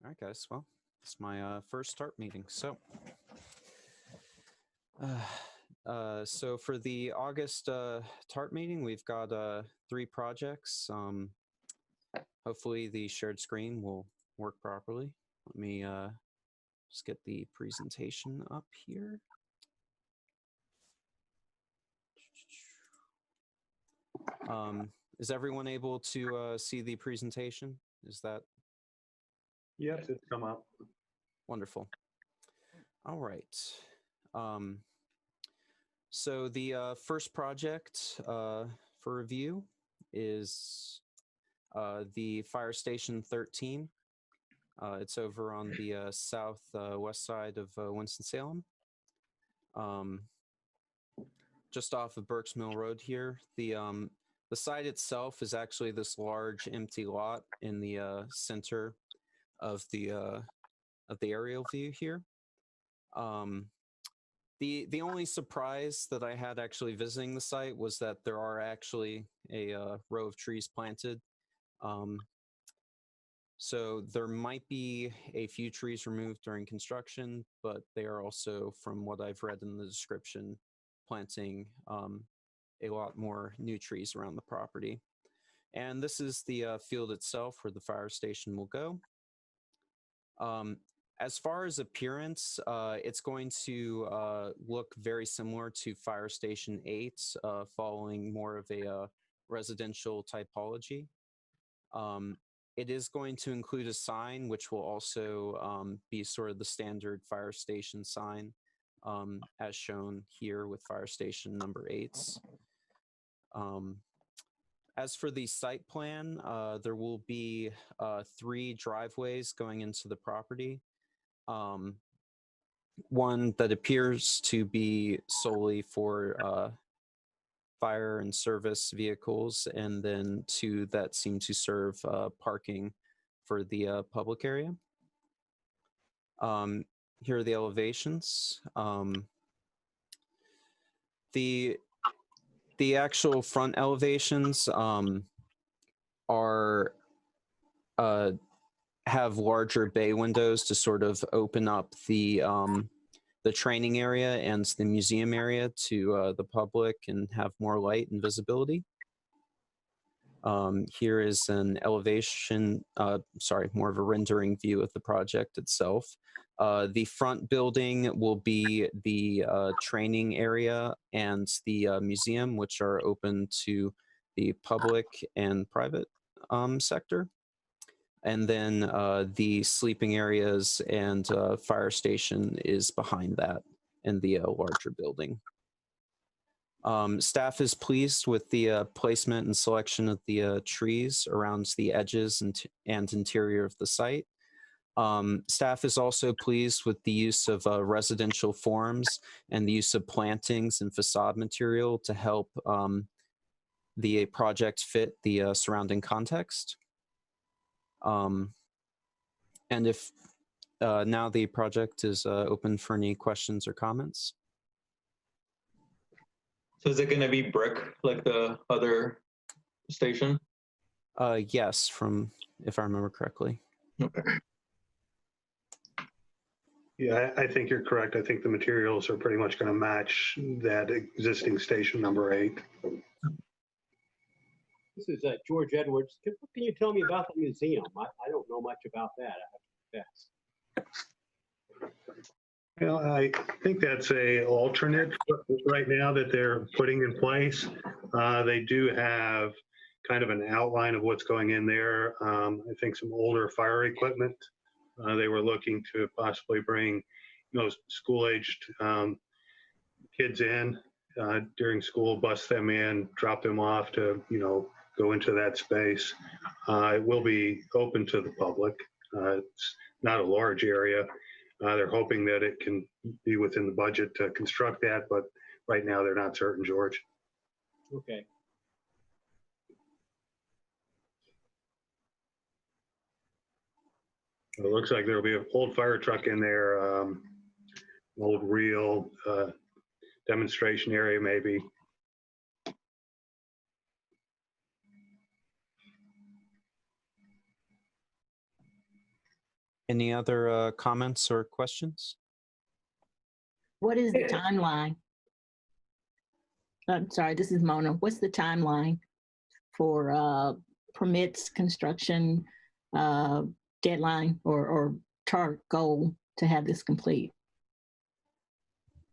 All right, guys. Well, it's my first start meeting. So for the August TARP meeting, we've got 3 projects. Hopefully the shared screen will work properly. Let me just get the presentation up here. Is everyone able to see the presentation? Is that? Yes, it's come up. Wonderful. All right. So the first project for review is the Fire Station 13. It's over on the southwest side of Winston-Salem, just off of Burks Mill Road here. The site itself is actually this large empty lot in the center of the aerial view here. The only surprise that I had actually visiting the site was that there are actually a row of trees planted. So there might be a few trees removed during construction, but they are also, from what I've read in the description, planting a lot more new trees around the property. And this is the field itself where the fire station will go. As far as appearance, it's going to look very similar to Fire Station 8, following more of a residential typology. It is going to include a sign, which will also be sort of the standard fire station sign, as shown here with Fire Station number 8's. As for the site plan, there will be 3 driveways going into the property. One that appears to be solely for fire and service vehicles, and then 2 that seem to serve parking for the public area. Here are the elevations. The actual front elevations have larger bay windows to sort of open up the training area and the museum area to the public and have more light and visibility. Here is an elevation, more of a rendering view of the project itself. The front building will be the training area and the museum, which are open to the public and private sector. And then the sleeping areas and fire station is behind that in the larger building. Staff is pleased with the placement and selection of the trees around the edges and interior of the site. Staff is also pleased with the use of residential forms and the use of plantings and facade material to help the project fit the surrounding context. And if now the project is open for any questions or comments. So is it going to be brick like the other station? Yes, if I remember correctly. Okay. Yeah, I think you're correct. I think the materials are pretty much going to match that existing station number 8. This is George Edwards. What can you tell me about the museum? I don't know much about that, I have to confess. Well, I think that's a alternate right now that they're putting in place. They do have kind of an outline of what's going in there. I think some older fire equipment. They were looking to possibly bring, school-aged kids in during school, bus them in, drop them off to, go into that space. It will be open to the public. It's not a large area. They're hoping that it can be within the budget to construct that, but right now they're not certain, George. Okay. It looks like there'll be an old fire truck in there, old reel, demonstration area maybe. Any other comments or questions? What is the timeline? I'm sorry, this is Mona. What's the timeline for permits, construction, deadline, or target goal to have this complete?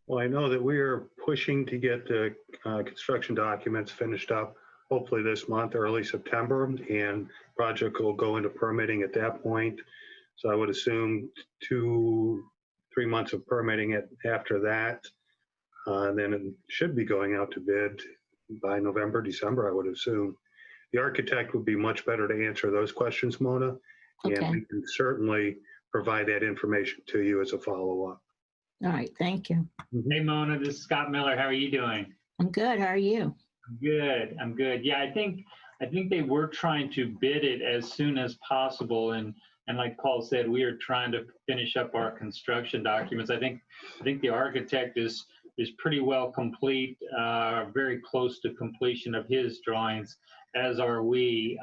Well, I know that we are pushing to get the construction documents finished up, hopefully this month, early September, and project will go into permitting at that point. So I would assume 2-3 months of permitting it after that. And then it should be going out to bid by November, December, I would assume. The architect would be much better to answer those questions, Mona. And Okay. we can certainly provide that information to you as a follow-up. All right, thank you. Hey, Mona, this is Scott Miller. How are you doing? I'm good. How are you? Good. I'm good. Yeah, I think they were trying to bid it as soon as possible, and like Paul said, we are trying to finish up our construction documents. I think the architect is pretty well complete, very close to completion of his drawings, as are we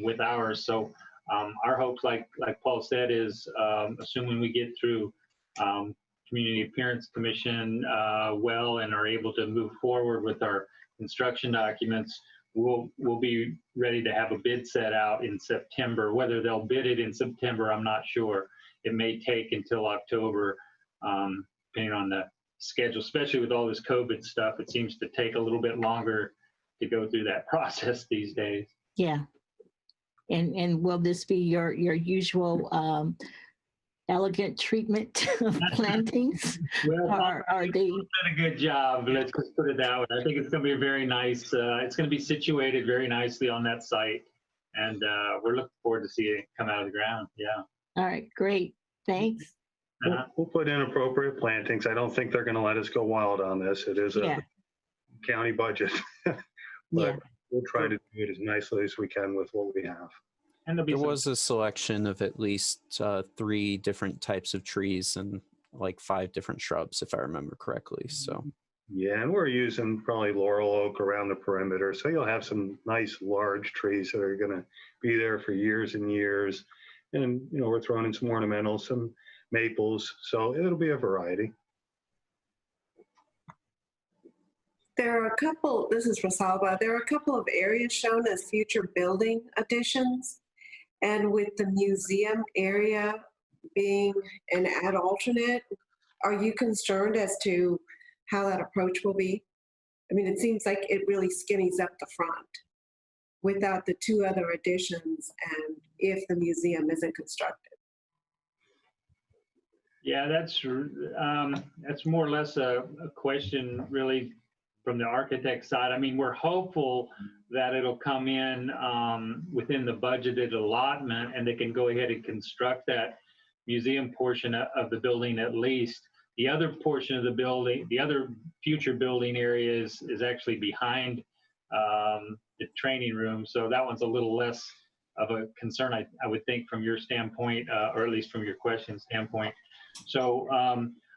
with ours. So our hopes, like Paul said, is assuming we get through Community Appearance Commission well and are able to move forward with our construction documents, we'll be ready to have a bid set out in September. Whether they'll bid it in September, I'm not sure. It may take until October, depending on the schedule, especially with all this COVID stuff. It seems to take a little bit longer to go through that process these days. Yeah. And will this be your usual elegant treatment of plantings? Well, Or are they? did a good job. Let's just put it that way. I think it's going to be very nice. It's going to be situated very nicely on that site, and we're looking forward to seeing it come out of the ground. Yeah. All right, great. Thanks. We'll put in appropriate plantings. I don't think they're going to let us go wild on this. It is a Yeah. county budget. But Yeah. we'll try to do it as nicely as we can with what we have. And there'll be There some was a selection of at least 3 different types of trees and like 5 different shrubs, if I remember correctly. So Yeah, and we're using probably laurel oak around the perimeter. So you'll have some nice large trees that are going to be there for years and years. And, we're throwing in some ornamentals, some maples. So it'll be a variety. There are a couple, this is Rosalba, there are a couple of areas shown as future building additions. And with the museum area being an ad alternate, are you concerned as to how that approach will be? I mean, it seems like it really skinnies up the front without the 2 other additions and if the museum isn't constructed. Yeah, that's more or less a question really from the architect side. I mean, we're hopeful that it'll come in within the budgeted allotment and they can go ahead and construct that museum portion of the building at least. The other portion of the building, the other future building area is actually behind the training room. So that one's a little less of a concern, I would think, from your standpoint, or at least from your question standpoint. So,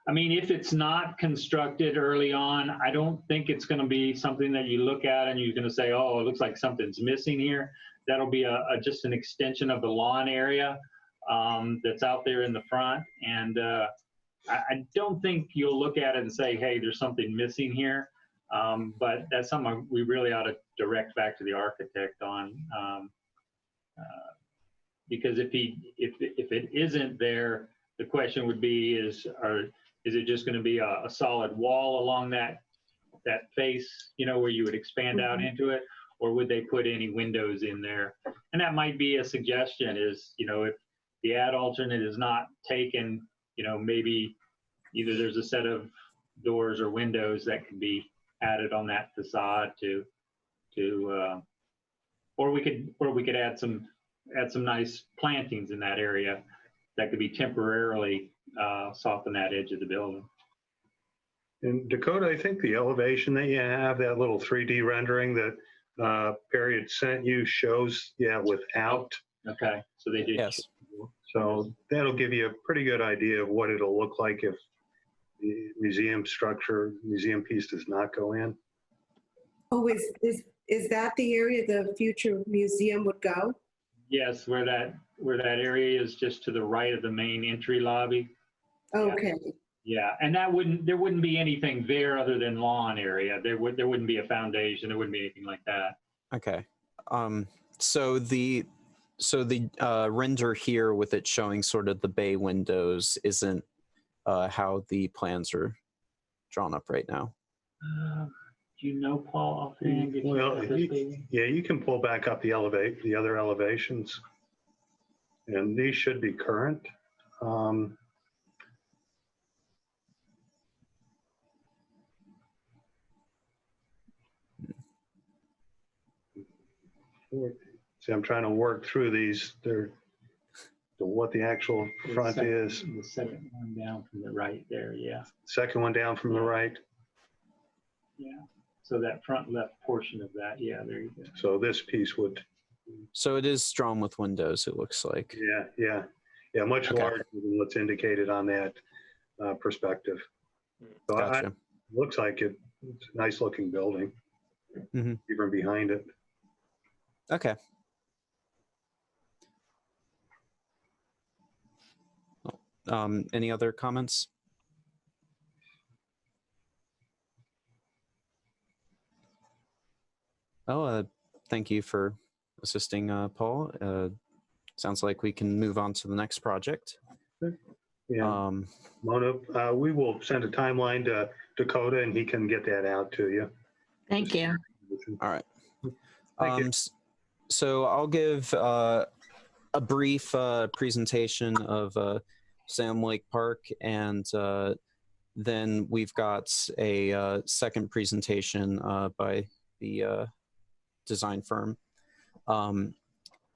I mean, if it's not constructed early on, I don't think it's going to be something that you look at and you're going to say, oh, it looks like something's missing here. That'll be just an extension of the lawn area that's out there in the front. And I don't think you'll look at it and say, hey, there's something missing here. But that's something we really ought to direct back to the architect on. Because if it isn't there, the question would be, is it just going to be a solid wall along that face, where you would expand out into it, or would they put any windows in there? And that might be a suggestion is, if the ad alternate is not taken, maybe either there's a set of doors or windows that can be added on that facade or we could add some nice plantings in that area that could be temporarily soften that edge of the building. And Dakota, I think the elevation that you have, that little 3D rendering that Perry had sent you shows, without. Okay, so they did. yes. So that'll give you a pretty good idea of what it'll look like if the museum piece does not go in. Oh, is that the area the future museum would go? Yes, where that area is, just to the right of the main entry lobby. Okay, Yeah, and there wouldn't be anything there other than lawn area. There wouldn't be a foundation. There wouldn't be anything like that. Okay. So the render here with it showing sort of the bay windows isn't how the plans are drawn up right now. Do you know, Paul, offhand? If you Well, have this data? yeah, you can pull back up the other elevations. And these should be current. See, I'm trying to work through these. They're what the actual front is. The second one down from the right there, yeah. Second one down from the right. Yeah. So that front left portion of that, yeah, there you go. So this piece would. So it is drawn with windows, it looks like. Yeah, much Okay. larger than what's indicated on that perspective. So Gotcha. looks like it's a nice looking building, Mhm. even behind it. Okay. Any other comments? Oh, thank you for assisting, Paul. Sounds like we can move on to the next project. Yeah, Mona, we will send a timeline to Dakota and he can get that out to you. Thank you. All right. Thank you. So I'll give a brief presentation of Salem Lake Park, and then we've got a second presentation by the design firm.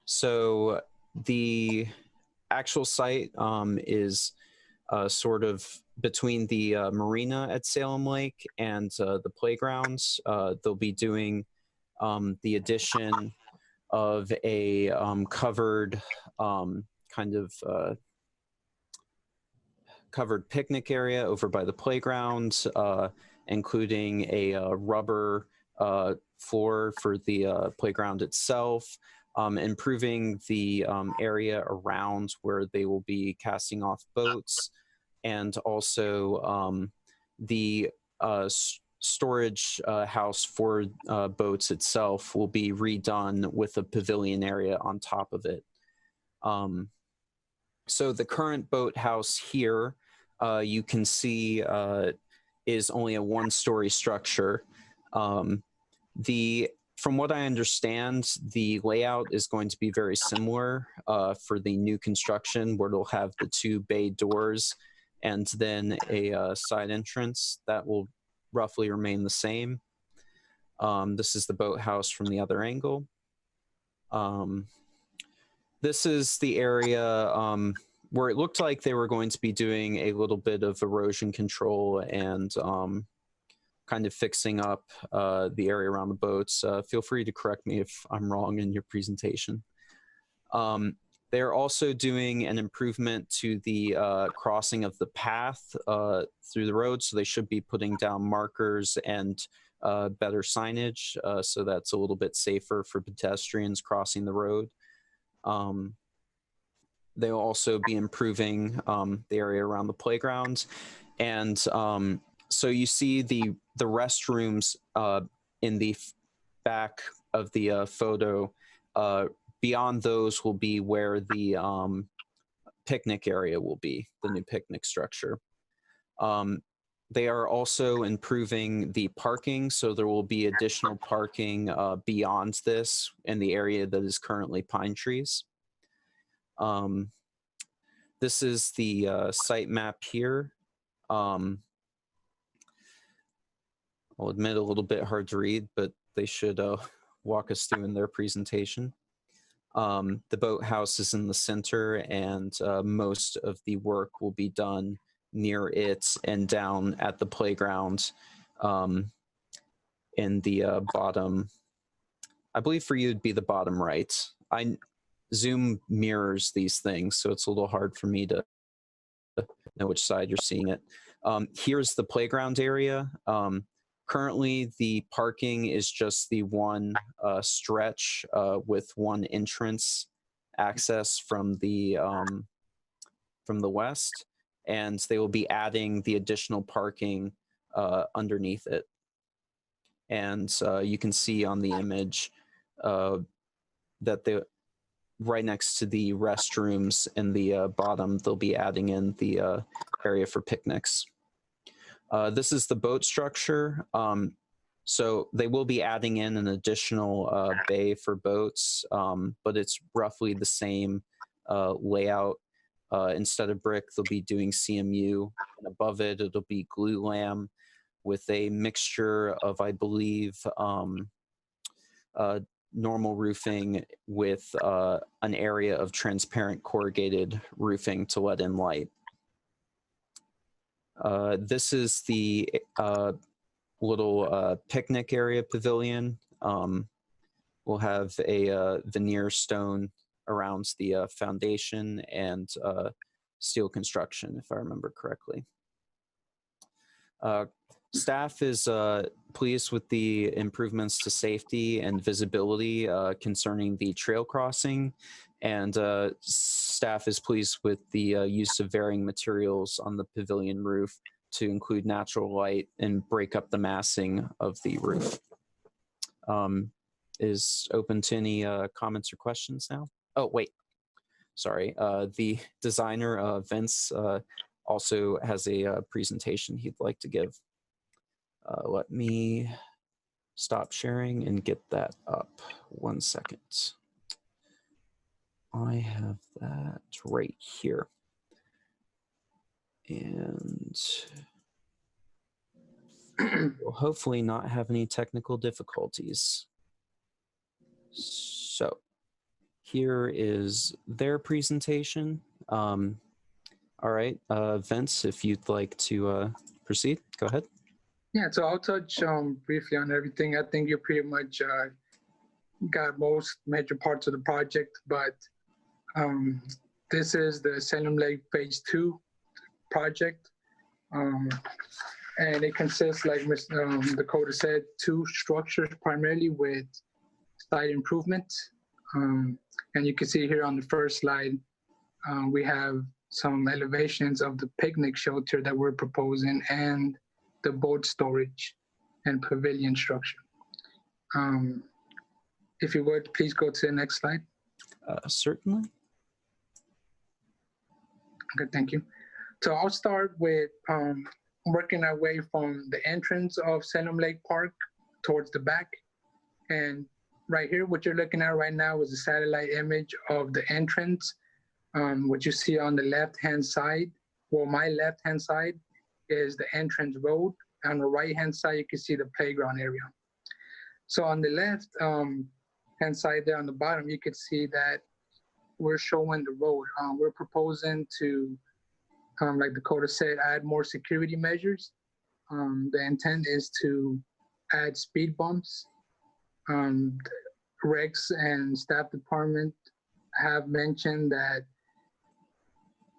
So the actual site is sort of between the marina at Salem Lake and the playgrounds. They'll be doing the addition of a covered kind of covered picnic area over by the playground, including a rubber floor for the playground itself, improving the area around where they will be casting off boats, and also the storage house for boats itself will be redone with a pavilion area on top of it. So the current boathouse here, you can see is only a one-story structure. From what I understand, the layout is going to be very similar for the new construction, where it'll have the two bay doors and then a side entrance that will roughly remain the same. This is the boathouse from the other angle. This is the area where it looked like they were going to be doing a little bit of erosion control and kind of fixing up the area around the boats. Feel free to correct me if I'm wrong in your presentation. They're also doing an improvement to the crossing of the path through the road, so they should be putting down markers and better signage, so that's a little bit safer for pedestrians crossing the road. They'll also be improving the area around the playground. And so you see the restrooms in the back of the photo. Beyond those will be where the picnic area will be, the new picnic structure. They are also improving the parking, so there will be additional parking beyond this in the area that is currently pine trees. This is the site map here. I'll admit, a little bit hard to read, but they should walk us through in their presentation. The boathouse is in the center, and most of the work will be done near it and down at the playground in the bottom. I believe for you it'd be the bottom right. Zoom mirrors these things, so it's a little hard for me to know which side you're seeing it. Here's the playground area. Currently, the parking is just the one stretch with one entrance access from the west, and they will be adding the additional parking underneath it. And you can see on the image that they right next to the restrooms in the bottom, they'll be adding in the area for picnics. This is the boat structure. So they will be adding in an additional bay for boats, but it's roughly the same layout. Instead of brick, they'll be doing CMU, and above it, it'll be glue lam with a mixture of, I believe, normal roofing with an area of transparent corrugated roofing to let in light. This is the little picnic area pavilion. We'll have a veneer stone around the foundation and steel construction, if I remember correctly. Staff is pleased with the improvements to safety and visibility concerning the trail crossing, and staff is pleased with the use of varying materials on the pavilion roof to include natural light and break up the massing of the roof. Is open to any comments or questions now? Oh, wait, sorry. The designer, Vince, also has a presentation he'd like to give. Let me stop sharing and get that up. 1 second. I have that right here. And we'll hopefully not have any technical difficulties. So here is their presentation. All right, Vince, if you'd like to proceed, go ahead. Yeah, so I'll touch briefly on everything. I think you pretty much got most major parts of the project, but this is the Salem Lake Phase 2 project. And it consists, like Mr. Dakota said, 2 structures primarily with site improvements. And you can see here on the first slide, we have some elevations of the picnic shelter that we're proposing and the boat storage and pavilion structure. If you would, please go to the next slide. Certainly. Okay, thank you. So I'll start with working our way from the entrance of Salem Lake Park towards the back. And right here, what you're looking at right now is a satellite image of the entrance. What you see on the left-hand side, well, my left-hand side is the entrance road. On the right-hand side, you can see the playground area. So on the left hand side there on the bottom, you can see that we're showing the road. We're proposing to, like Dakota said, add more security measures. The intent is to add speed bumps. Rex and staff department have mentioned that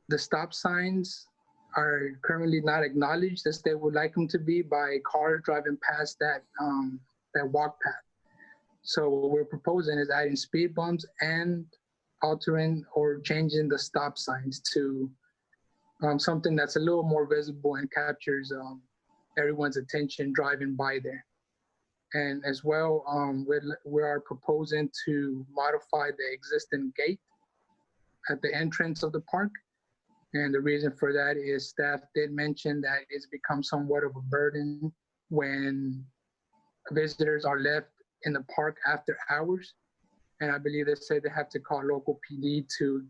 the stop signs are currently not acknowledged as they would like them to be by cars driving past that walk path. So what we're proposing is adding speed bumps and altering or changing the stop signs to something that's a little more visible and captures everyone's attention driving by there. And as well, we are proposing to modify the existing gate at the entrance of the park. And the reason for that is staff did mention that it's become somewhat of a burden when visitors are left in the park after hours. And I believe they said they have to call local PD to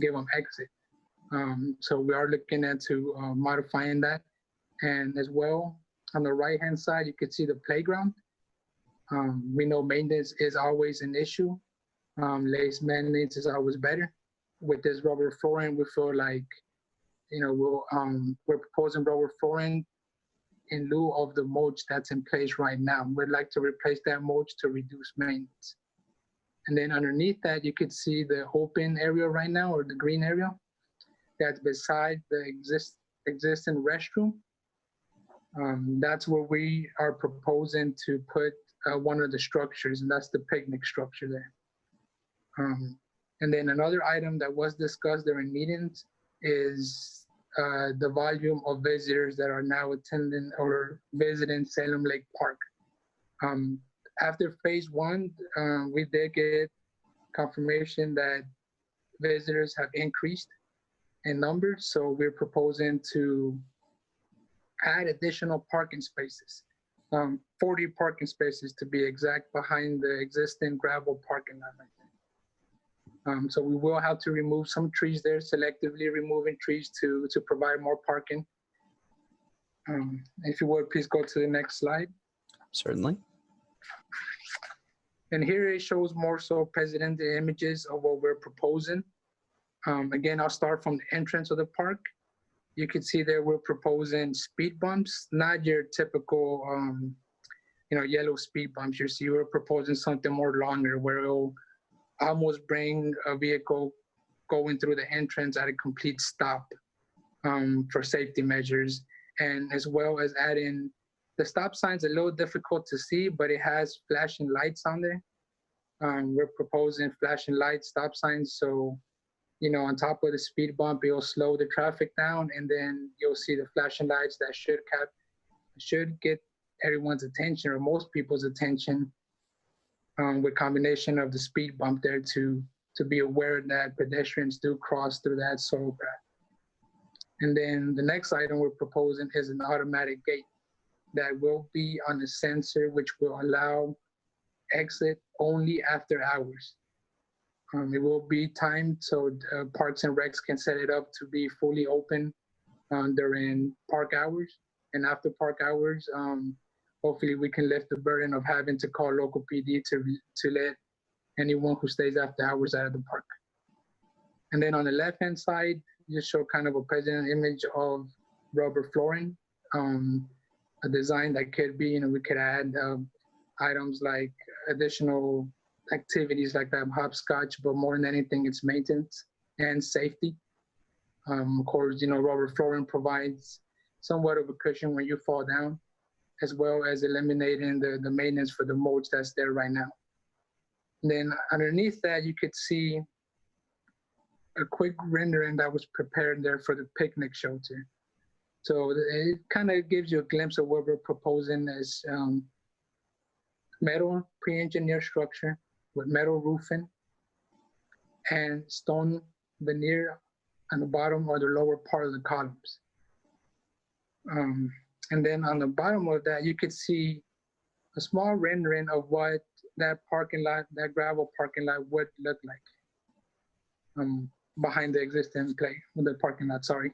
give them exit. So we are looking into modifying that. And as well, on the right-hand side, you can see the playground. We know maintenance is always an issue. Less maintenance is always better. With this rubber flooring, we feel like, we're proposing rubber flooring in lieu of the mulch that's in place right now. We'd like to replace that mulch to reduce maintenance. And then underneath that, you could see the open area right now, or the green area, that's beside the existing restroom. That's where we are proposing to put one of the structures, and that's the picnic structure there. And then another item that was discussed during meetings is the volume of visitors that are now attending or visiting Salem Lake Park. After phase one, we did get confirmation that visitors have increased in numbers. So we're proposing to add additional parking spaces, 40 parking spaces to be exact, behind the existing gravel parking lot right there. So we will have to remove some trees there, selectively removing trees to provide more parking. If you would, please go to the next slide. Certainly. And here it shows more so president images of what we're proposing. Again, I'll start from the entrance of the park. You can see that we're proposing speed bumps, not your typical, yellow speed bumps you see. We're proposing something more longer, where it'll almost bring a vehicle going through the entrance at a complete stop for safety measures, and as well as adding the stop sign's a little difficult to see, but it has flashing lights on there. We're proposing flashing light stop signs, so on top of the speed bump, it'll slow the traffic down, and then you'll see the flashing lights that should get everyone's attention, or most people's attention, with combination of the speed bump there to be aware that pedestrians do cross through that soil path. And then the next item we're proposing is an automatic gate that will be on a sensor, which will allow exit only after hours. It will be timed so Parks and Recs can set it up to be fully open during park hours, and after park hours, hopefully we can lift the burden of having to call local PD to let anyone who stays after hours out of the park. And then on the left-hand side, just show kind of a present image of rubber flooring, a design that could be, we could add items like additional activities like that, hopscotch, but more than anything, it's maintenance and safety. Of course, rubber flooring provides somewhat of a cushion when you fall down, as well as eliminating the maintenance for the mold that's there right now. And then underneath that, you could see a quick rendering that was prepared there for the picnic shelter. So it kind of gives you a glimpse of what we're proposing as metal pre-engineered structure with metal roofing and stone veneer on the bottom or the lower part of the columns. And then on the bottom of that, you could see a small rendering of what that parking lot, that gravel parking lot would look like behind the existing the parking lot, sorry.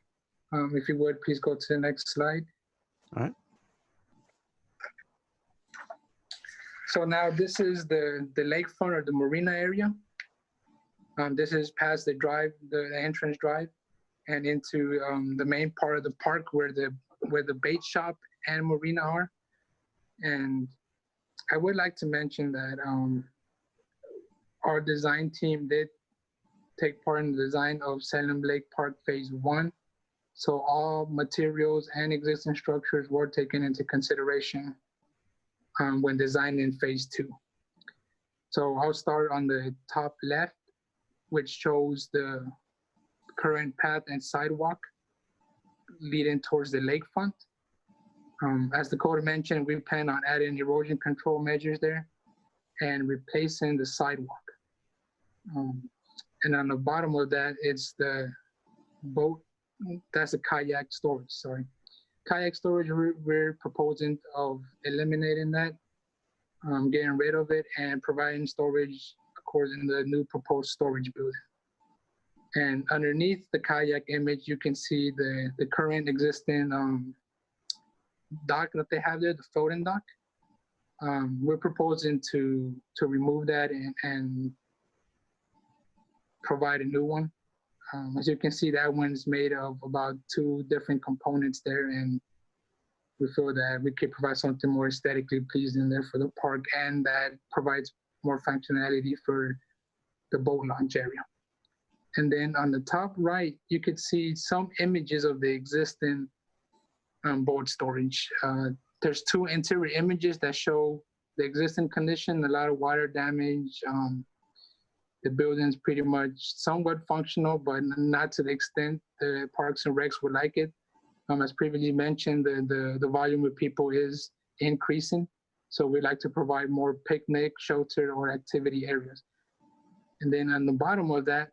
If you would, please go to the next slide. All right. So now this is the lakefront or the marina area. This is past the drive, the entrance drive, and into the main part of the park where the bait shop and marina are. And I would like to mention that our design team did take part in the design of Salem Lake Park Phase 1. So all materials and existing structures were taken into consideration when designing Phase 2. So I'll start on the top left, which shows the current path and sidewalk leading towards the lakefront. As the code mentioned, we plan on adding erosion control measures there and replacing the sidewalk. And on the bottom of that, it's the boat, that's a kayak storage, sorry. Kayak storage, we're proposing of eliminating that, getting rid of it and providing storage according to the new proposed storage building. And underneath the kayak image, you can see the current existing dock that they have there, the floating dock. We're proposing to remove that and provide a new one. As you can see, that one's made of about 2 different components there, and we feel that we could provide something more aesthetically pleasing there for the park, and that provides more functionality for the boat launch area. And then on the top right, you could see some images of the existing boat storage. There's 2 interior images that show the existing condition, a lot of water damage, The building's pretty much somewhat functional, but not to the extent the Parks and Recs would like it. As previously mentioned, the volume of people is increasing. So we like to provide more picnic, shelter, or activity areas. And then on the bottom of that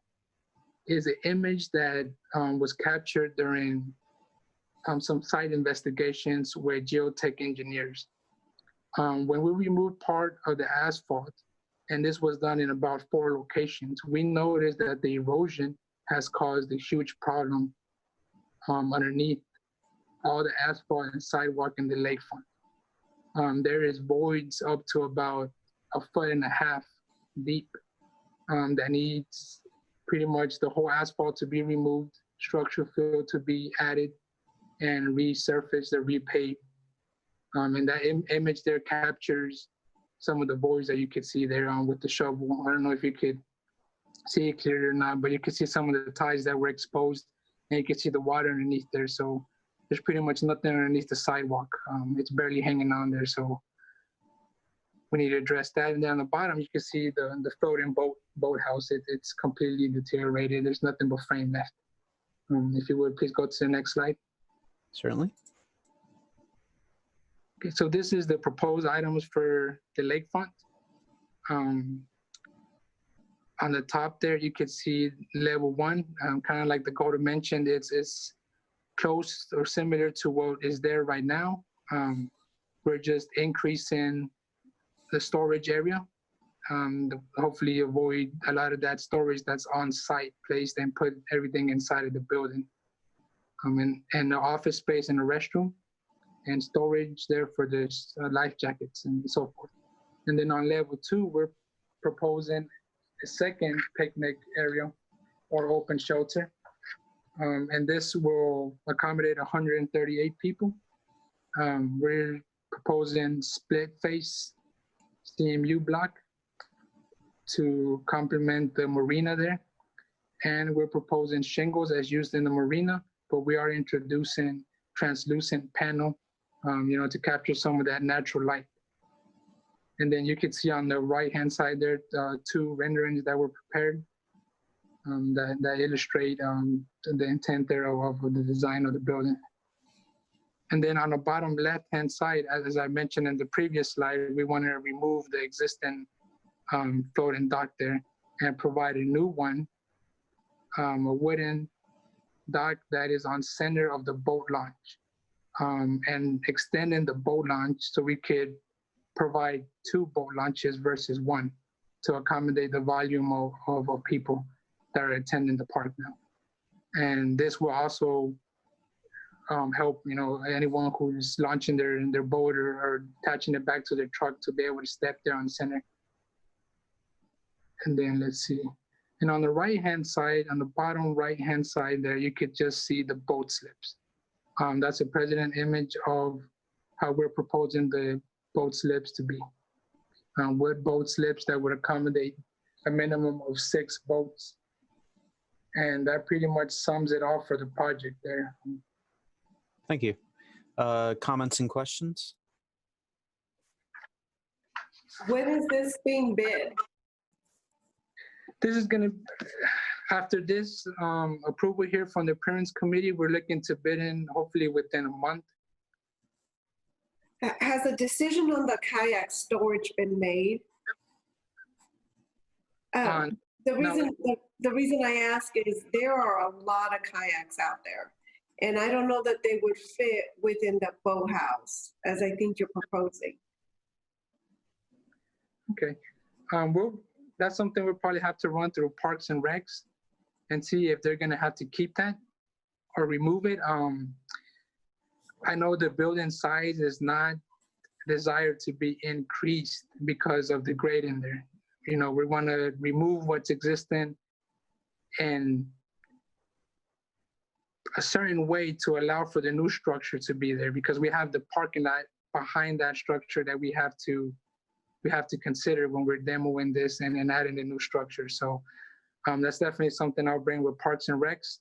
is an image that was captured during some site investigations with geotech engineers. When we removed part of the asphalt, and this was done in about 4 locations, we noticed that the erosion has caused a huge problem underneath all the asphalt and sidewalk in the lakefront. There is voids up to about 1.5 feet deep that needs pretty much the whole asphalt to be removed, structural fill to be added, and resurfaced or repaved. And that image there captures some of the voids that you could see there with the shovel. I don't know if you could see it clearly or not, but you can see some of the ties that were exposed, and you can see the water underneath there. So there's pretty much nothing underneath the sidewalk. It's barely hanging on there. So we need to address that. And then on the bottom, you can see the floating boathouse. It's completely deteriorated. There's nothing but frame left. If you would, please go to the next slide. Certainly. Okay, so this is the proposed items for the lakefront. On the top there, you can see level 1, kind of like the Golden mentioned, it's close or similar to what is there right now. We're just increasing the storage area, hopefully avoid a lot of that storage that's on site placed and put everything inside of the building. And the office space and the restroom, and storage there for the life jackets and so forth. And then on level 2, we're proposing a second picnic area or open shelter. And this will accommodate 138 people. We're proposing split face CMU block to complement the marina there. And we're proposing shingles as used in the marina, but we are introducing translucent panel, to capture some of that natural light. And then you can see on the right-hand side there, 2 renderings that were prepared that illustrate the intent there of the design of the building. And then on the bottom left-hand side, as I mentioned in the previous slide, we want to remove the existing floating dock there and provide a new one, a wooden dock that is on center of the boat launch, and extending the boat launch so we could provide 2 boat launches versus 1 to accommodate the volume of people that are attending the park now. And this will also help, anyone who's launching their boat or attaching it back to their truck to be able to step there on center. And then let's see. And on the right-hand side, on the bottom right-hand side there, you could just see the boat slips. That's a president image of how we're proposing the boat slips to be. Wood boat slips that would accommodate a minimum of 6 boats. And that pretty much sums it all for the project there. Thank you. Comments and questions? When is this being bid? This is going to, after this approval here from the appearance committee, we're looking to bid in hopefully within a month. Has a decision on the kayak storage been made? The reason I ask is there are a lot of kayaks out there, and I don't know that they would fit within the boathouse as I think you're proposing. Okay, that's something we'll probably have to run through Parks and Recs and see if they're going to have to keep that or remove it. I know the building size is not desired to be increased because of the grade in there. We want to remove what's existing in a certain way to allow for the new structure to be there, because we have the parking lot behind that structure that we have to consider when we're demoing this and adding the new structure. So that's definitely something I'll bring with Parks and Recs.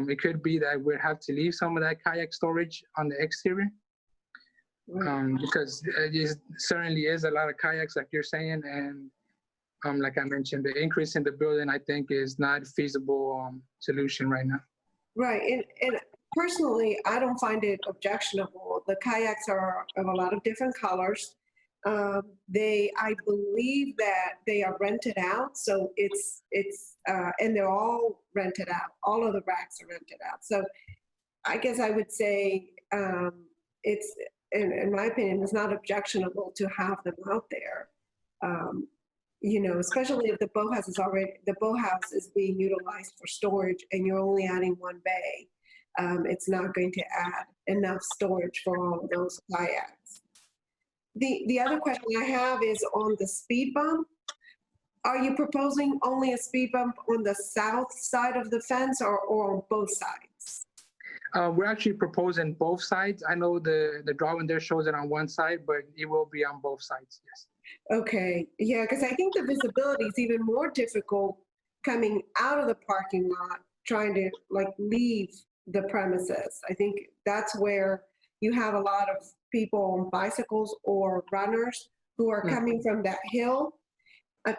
It could be that we'll have to leave some of that kayak storage on the exterior, because it certainly is a lot of kayaks like you're saying, and like I mentioned, the increase in the building, I think, is not a feasible solution right now. Right, and personally, I don't find it objectionable. The kayaks are of a lot of different colors. I believe that they are rented out, so and they're all rented out. All of the racks are rented out. So I guess I would say it's, in my opinion, it's not objectionable to have them out there. You know, especially if the boathouse is being utilized for storage and you're only adding one bay. It's not going to add enough storage for all of those kayaks. The other question I have is on the speed bump. Are you proposing only a speed bump on the south side of the fence or on both sides? We're actually proposing both sides. I know the drawing there shows it on one side, but it will be on both sides, yes. Okay, yeah, because I think the visibility is even more difficult coming out of the parking lot, trying to like leave the premises. I think that's where you have a lot of people on bicycles or runners who are coming from that hill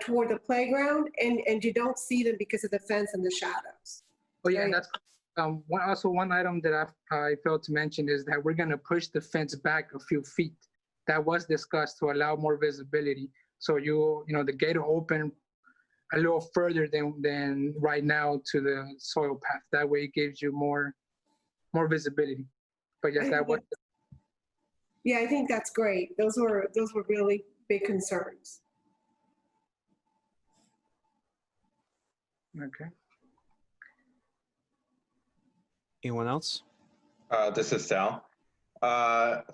toward the playground, and you don't see them because of the fence and the shadows. Oh yeah, Right. that's one item that I failed to mention is that we're going to push the fence back a few feet. That was discussed to allow more visibility. So you know the gate will open a little further than right now to the soil path. That way it gives you more visibility. But yes, that was. Yeah, I think that's great. Those were really big concerns. Okay. Anyone else? This is Sal.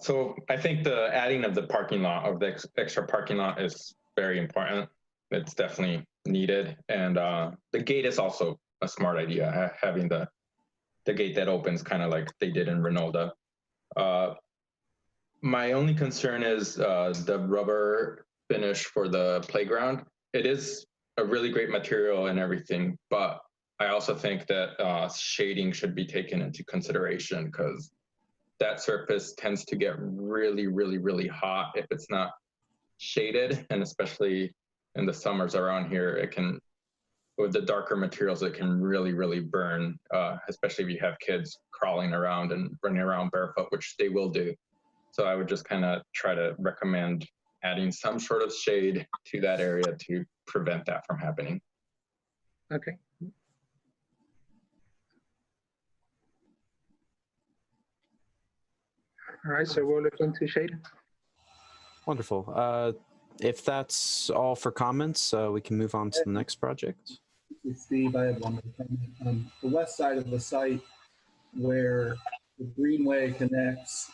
So I think the adding of the parking lot, of the extra parking lot, is very important. It's definitely needed. And the gate is also a smart idea, having the gate that opens kind of like they did in Renolda. My only concern is the rubber finish for the playground. It is a really great material and everything, but I also think that shading should be taken into consideration because that surface tends to get really, really, really hot if it's not shaded, and especially in the summers around here, it can, with the darker materials, it can really, really burn, especially if you have kids crawling around and running around barefoot, which they will do. So I would just kind of try to recommend adding some sort of shade to that area to prevent that from happening. Okay. All right, so we'll look into shade. Wonderful. If that's all for comments, we can move on to the next project. Steve, I have one more comment. The west side of the site where the greenway connects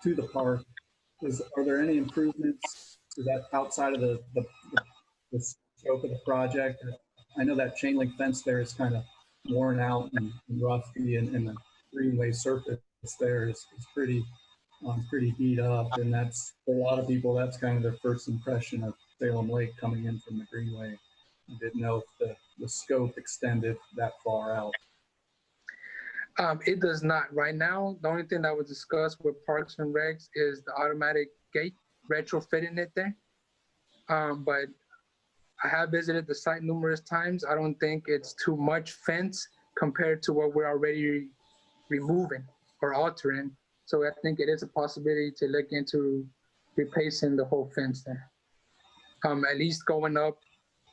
to the park, are there any improvements? Is that outside of the scope of the project? I know that chain link fence there is kind of worn out and rusty, and the greenway surface there is pretty beat up, and that's, for a lot of people, that's kind of their first impression of Salem Lake coming in from the greenway. I didn't know if the scope extended that far out. It does not. Right now, the only thing that was discussed with Parks and Recs is the automatic gate, retrofitting it there. But I have visited the site numerous times. I don't think it's too much fence compared to what we're already removing or altering. So I think it is a possibility to look into replacing the whole fence there. At least going up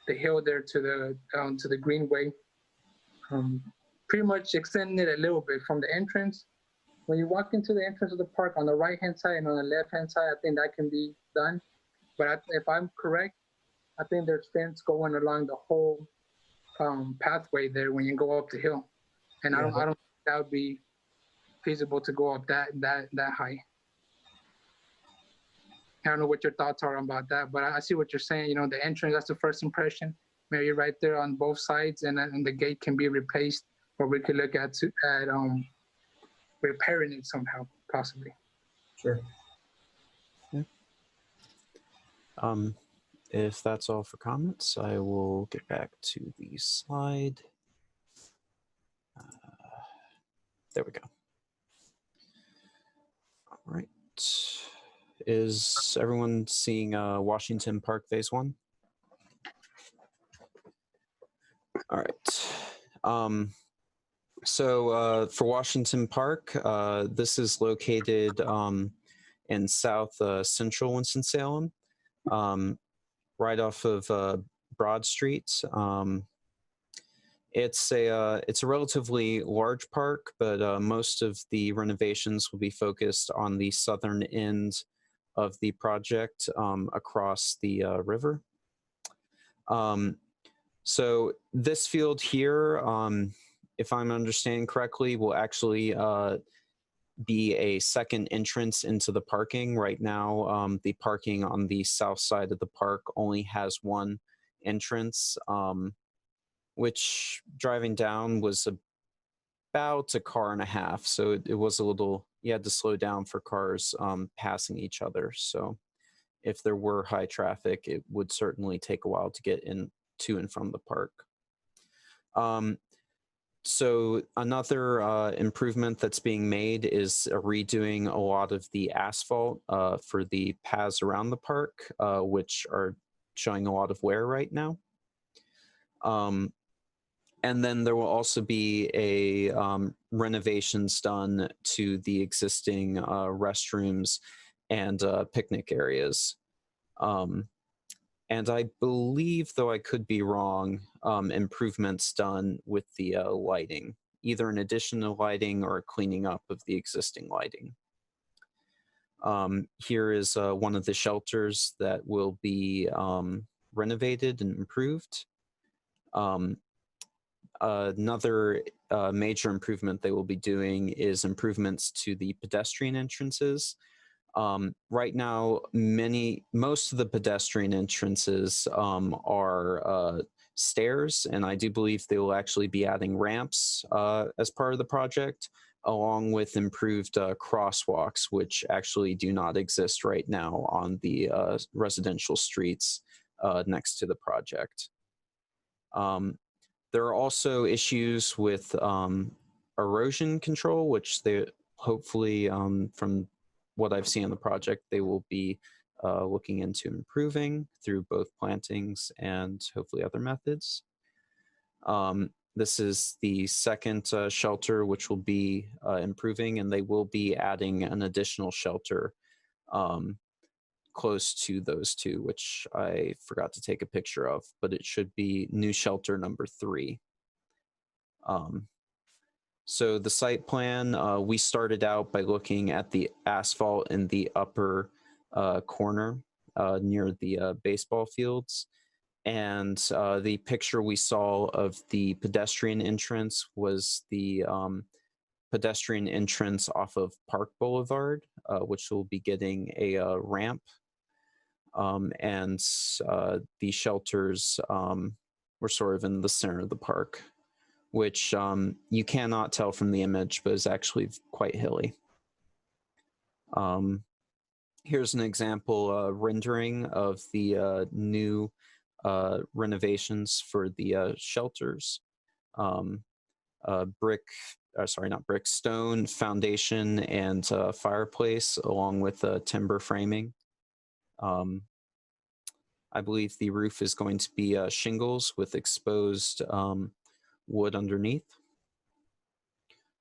the hill there to the greenway. Pretty much extending it a little bit from the entrance. When you walk into the entrance of the park on the right-hand side and on the left-hand side, I think that can be done. But if I'm correct, I think there's fence going along the whole pathway there when you go up the hill. And I don't think that would be feasible to go up that high. I don't know what your thoughts are about that, but I see what you're saying. You know, the entrance, that's the first impression. Maybe right there on both sides, and the gate can be replaced, or we could look at repairing it somehow, possibly. Sure. Yeah. If that's all for comments, I will get back to the slide. There we go. All right. Is everyone seeing Washington Park Phase 1? All right. So for Washington Park, this is located in south central Winston-Salem, right off of Broad Street. It's a relatively large park, but most of the renovations will be focused on the southern end of the project across the river. So this field here, if I'm understanding correctly, will actually be a second entrance into the parking. Right now, the parking on the south side of the park only has one entrance, which driving down was about a car and a half. So it was a little, you had to slow down for cars passing each other. So if there were high traffic, it would certainly take a while to get in to and from the park. So another improvement that's being made is redoing a lot of the asphalt for the paths around the park, which are showing a lot of wear right now. And then there will also be a renovations done to the existing restrooms and picnic areas. And I believe, though I could be wrong, improvements done with the lighting, either an additional lighting or a cleaning up of the existing lighting. Here is one of the shelters that will be renovated and improved. Another major improvement they will be doing is improvements to the pedestrian entrances. Right now, most of the pedestrian entrances are stairs, and I do believe they will actually be adding ramps as part of the project, along with improved crosswalks, which actually do not exist right now on the residential streets next to the project. There are also issues with erosion control, which they hopefully, from what I've seen on the project, they will be looking into improving through both plantings and hopefully other methods. This is the second shelter, which will be improving, and they will be adding an additional shelter close to those two, which I forgot to take a picture of, but it should be new shelter number 3. So the site plan, we started out by looking at the asphalt in the upper corner near the baseball fields. And the picture we saw of the pedestrian entrance was the pedestrian entrance off of Park Boulevard, which will be getting a ramp. And the shelters were sort of in the center of the park, which you cannot tell from the image, but is actually quite hilly. Here's an example rendering of the new renovations for the shelters. Stone foundation and fireplace, along with timber framing. I believe the roof is going to be shingles with exposed wood underneath.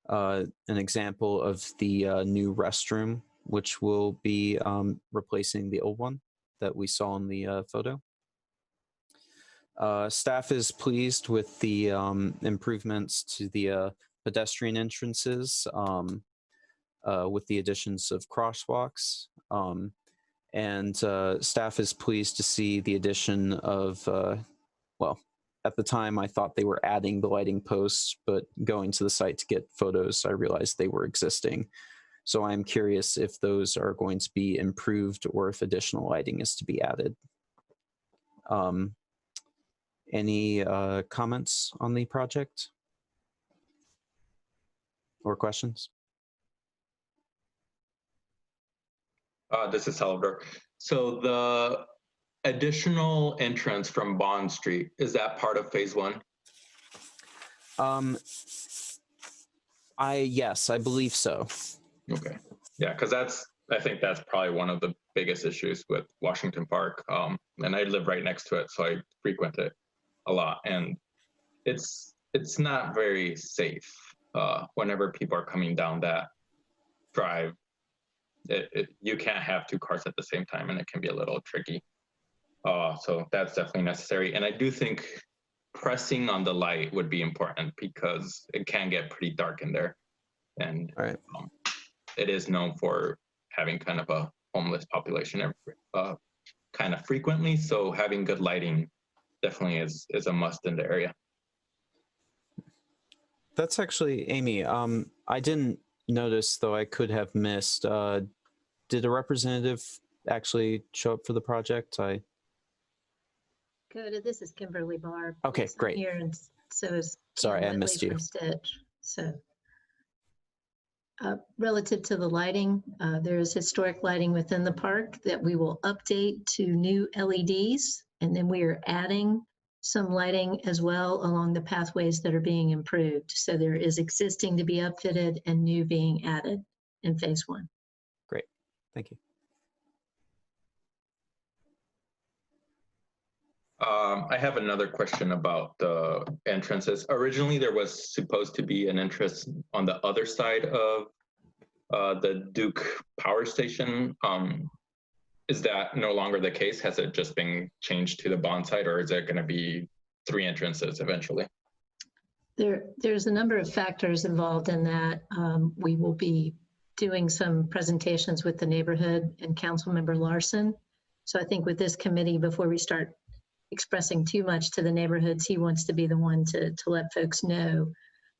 An example of the new restroom, which will be replacing the old one that we saw in the photo. Staff is pleased with the improvements to the pedestrian entrances with the additions of crosswalks. And staff is pleased to see the addition of, well, at the time I thought they were adding the lighting posts, but going to the site to get photos, I realized they were existing. So I'm curious if those are going to be improved or if additional lighting is to be added. Any comments on the project or questions? This is Salvador. So the additional entrance from Bond Street, is that part of phase 1? Yes, I believe so. Okay. Yeah, because that's I think that's probably one of the biggest issues with Washington Park. And I live right next to it, so I frequent it a lot. And it's not very safe whenever people are coming down that drive. You can't have two cars at the same time, and it can be a little tricky. So that's definitely necessary. And I do think pressing on the light would be important because it can get pretty dark in there. And Right. It is known for having kind of a homeless population kind of frequently. So having good lighting definitely is a must in the area. That's actually, Amy, I didn't notice, though I could have missed. Did a representative actually show up for the project? Coda, this is Kimberly Barb. Okay, Yes, I'm great. here, and so is Sorry, Ken I missed Whitley you. from Stitch. So, relative to the lighting, there is historic lighting within the park that we will update to new LEDs, and then we are adding some lighting as well along the pathways that are being improved. So there is existing to be upfitted and new being added in phase one. Great, thank you. I have another question about the entrances. Originally, there was supposed to be an entrance on the other side of the Duke Power Station. Is that no longer the case? Has it just been changed to the bond site, or is it going to be 3 entrances eventually? There's a number of factors involved in that. We will be doing some presentations with the neighborhood and Councilmember Larson. So I think with this committee, before we start expressing too much to the neighborhoods, he wants to be the one to let folks know.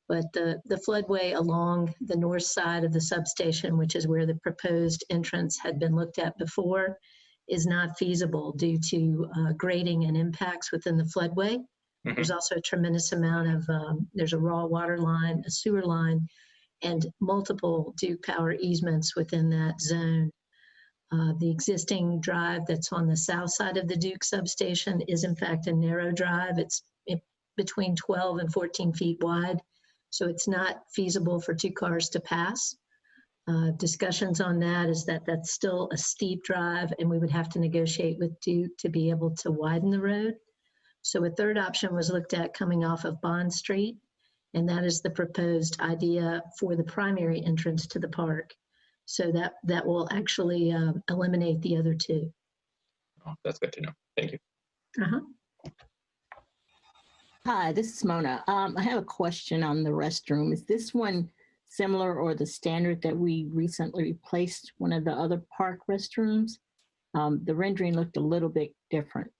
But the floodway along the north side of the substation, which is where the proposed entrance had been looked at before, is not feasible due to grading and impacts within the floodway. Mm-hmm. There's also a tremendous amount of, there's a raw water line, a sewer line, and multiple Duke Power easements within that zone. The existing drive that's on the south side of the Duke substation is in fact a narrow drive. It's between 12 and 14 feet wide. So it's not feasible for 2 cars to pass. Discussions on that is that that's still a steep drive and we would have to negotiate with Duke to be able to widen the road. So a third option was looked at coming off of Bond Street, and that is the proposed idea for the primary entrance to the park. So that will actually eliminate the other 2. Oh, that's good to know. Thank you. Uh-huh. Hi, this is Mona. I have a question on the restroom. Is this one similar or the standard that we recently replaced one of the other park restrooms? The rendering looked a little bit different.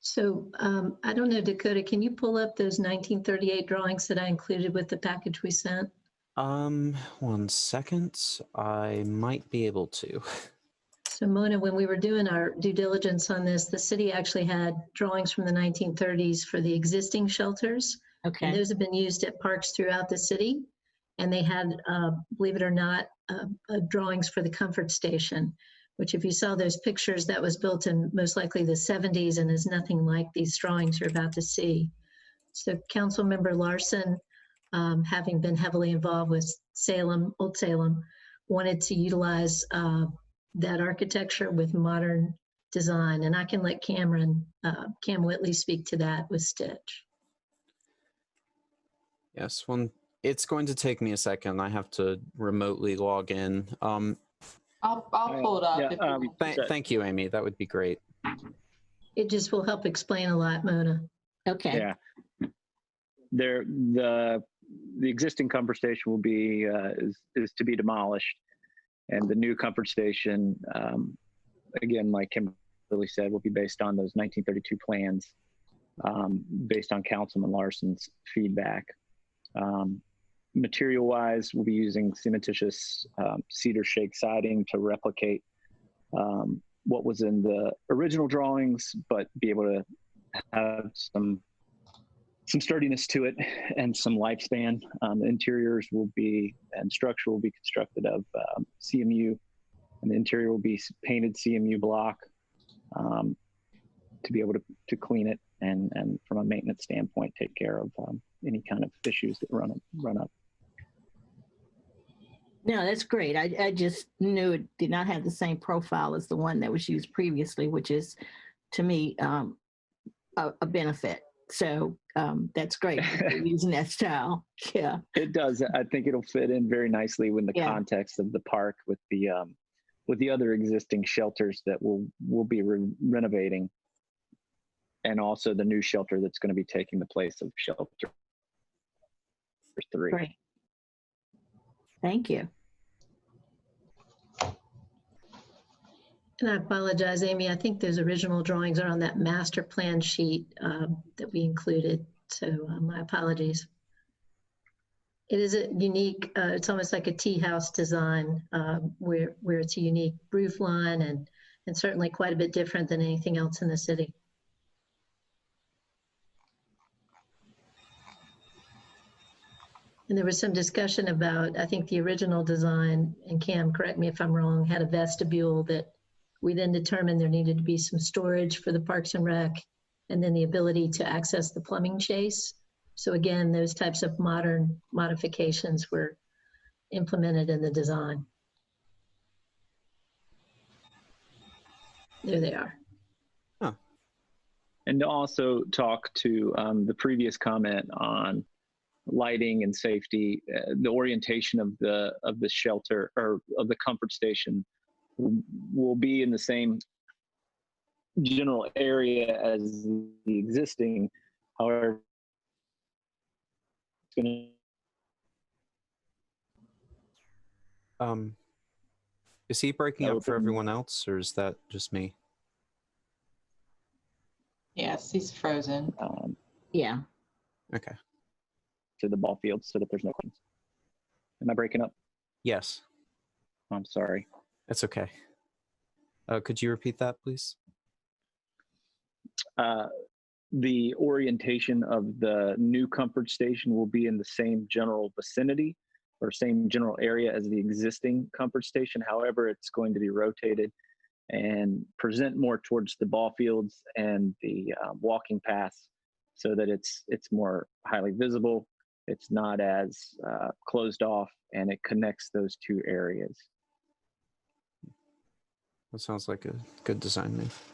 So I don't know, Dakota, can you pull up those 1938 drawings that I included with the package we sent? 1 second. I might be able to. So Mona, when we were doing our due diligence on this, the city actually had drawings from the 1930s for the existing shelters. Okay. And those have been used at parks throughout the city. And they had, believe it or not, drawings for the comfort station, which if you saw those pictures, that was built in most likely the 70s and is nothing like these drawings you're about to see. So Councilmember Larson, having been heavily involved with Salem, Old Salem, wanted to utilize that architecture with modern design. And I can let Cam Whitley speak to that with Stitch. Yes, it's going to take me a second. I have to remotely log in. I'll pull it up. Yeah, thank you, Amy. That would be great. It just will help explain a lot, Mona. Okay. Yeah. The existing comfort station will be is to be demolished, and the new comfort station, again, like Kimberly said, will be based on those 1932 plans, based on Councilman Larson's feedback. Material-wise, we'll be using cementitious cedar shake siding to replicate what was in the original drawings, but be able to have some sturdiness to it and some lifespan. The interiors will be, and structure will be constructed of CMU, and the interior will be painted CMU block to be able to clean it and from a maintenance standpoint, take care of any kind of issues that run up. No, that's great. I just knew it did not have the same profile as the one that was used previously, which is, to me, a benefit. So that's great that you're using that style. Yeah. It does. I think it'll fit in very nicely with the Yeah. context of the park with the other existing shelters that we'll be renovating, and also the new shelter that's going to be taking the place of shelter 3. Great. Thank you. And I apologize, Amy. I think those original drawings are on that master plan sheet that we included. So my apologies. It is a unique, it's almost like a tea house design where it's a unique roof line and certainly quite a bit different than anything else in the city. And there was some discussion about, I think the original design, and Cam, correct me if I'm wrong, had a vestibule that we then determined there needed to be some storage for the Parks and Rec, and then the ability to access the plumbing chase. So again, those types of modern modifications were implemented in the design. There they are. Huh. And to also talk to the previous comment on lighting and safety, the orientation of the shelter or of the comfort station will be in the same general area as the existing. However, it's gonna is he breaking up for everyone else, or is that just me? Yes, he's frozen. Yeah. Okay. to the ball field so that there's no questions. Am I breaking up? Yes. I'm sorry. That's okay. Could you repeat that, please? The orientation of the new comfort station will be in the same general vicinity or same general area as the existing comfort station. However, it's going to be rotated and present more towards the ball fields and the walking paths so that it's more highly visible. It's not as closed off, and it connects those two areas. That sounds like a good design move.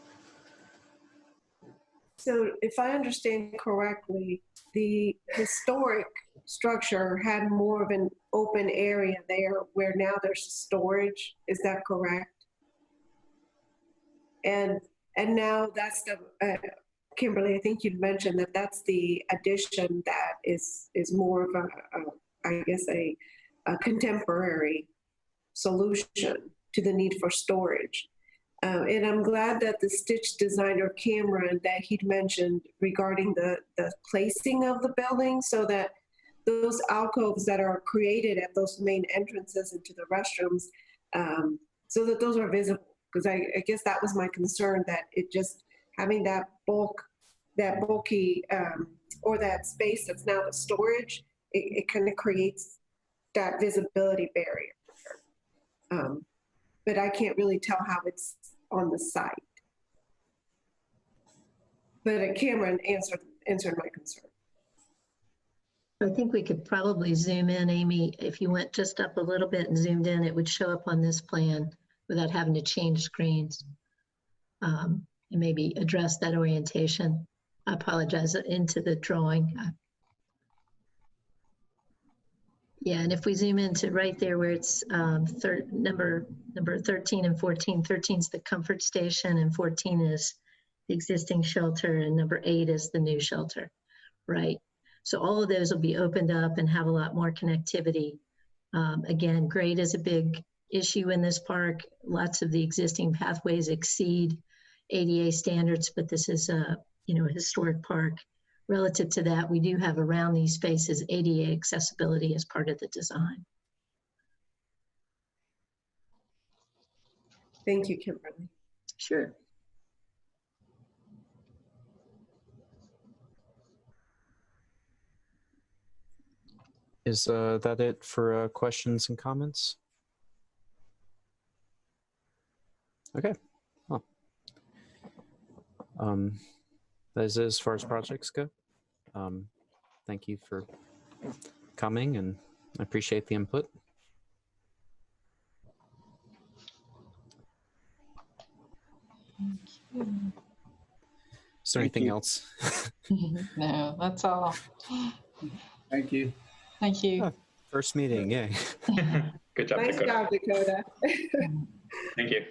So if I understand correctly, the historic structure had more of an open area there where now there's storage. Is that correct? And now that's the, Kimberly, I think you'd mentioned that that's the addition that is more of I guess a contemporary solution to the need for storage. And I'm glad that the Stitch designer Cameron that he'd mentioned regarding the placing of the building so that those alcoves that are created at those main entrances into the restrooms, so that those are visible. Because I guess that was my concern, that it just having that bulky or that space that's now the storage, it kind of creates that visibility barrier. But I can't really tell how it's on the site. But Cameron answered my concern. I think we could probably zoom in, Amy. If you went just up a little bit and zoomed in, it would show up on this plan without having to change screens and maybe address that orientation. I apologize, into the drawing. Yeah, and if we zoom into right there where it's number 13 and 14, 13 is the comfort station and 14 is the existing shelter and number 8 is the new shelter, right? So all of those will be opened up and have a lot more connectivity. Again, grade is a big issue in this park. Lots of the existing pathways exceed ADA standards, but this is a historic park. Relative to that, we do have around these spaces ADA accessibility as part of the design. Thank you, Kimberly. Sure. Is that it for questions and comments? Okay. Well, that is it as far as projects go. Thank you for coming, and I appreciate the input. Is there anything else? No, that's all. Thank you. Thank you. First meeting, yay. Good job, Nice Dakota. job, Dakota. Thank you.